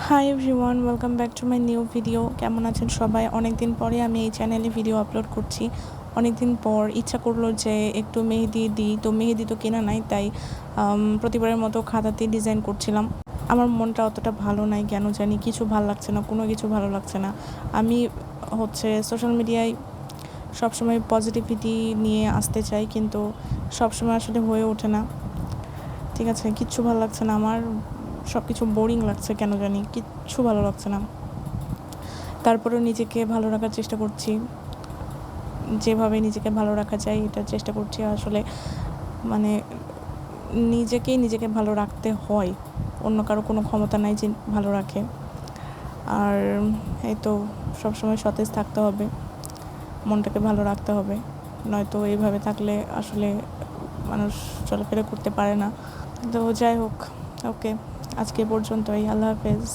Hi everyone, welcome back to my new video. কেমন আছেন সবাই? অনেক দিন পরে আমি এই চ্যানেলে ভিডিও আপলোড করছি। অনেক দিন পর ইচ্ছা করলো যে একটু মেহেদি দিই, তো মেহেদি তো কেনা নাই, তাই প্রতিবারের মতো খাতাতে ডিজাইন করছিলাম। আমার মনটা অতটা ভালো নাই, কেন জানি কিছু ভালো লাগছে না, কোনো কিছু ভালো লাগছে না। আমি সোশ্যাল মিডিয়ায় সবসময় পজিটিভিটি নিয়ে আসতে চাই, কিন্তু সবসময় আসলে হয়ে ওঠে না। ঠিক আছে, কিচ্ছু ভালো লাগছে না আমার, সব কিছু বোরিং লাগছে, কেন জানি কিচ্ছু ভালো লাগছে না। তারপরেও নিজেকে ভালো রাখার চেষ্টা করছি, যেভাবে নিজেকে ভালো রাখা যায় এটার চেষ্টা করছি। আসলে মানে নিজেকে ভালো রাখতে হয়, অন্য কারো কোনো ক্ষমতা নাই যে ভালো রাখে। আর এই তো, সবসময় সতেজ থাকতে হবে, মনটাকে ভালো রাখতে হবে, নয়তো এইভাবে থাকলে আসলে মানুষ চলাফেরা করতে পারে না। তো যাই হোক, ওকে, আজকে পর্যন্তই। আল্লাহ হাফেজ।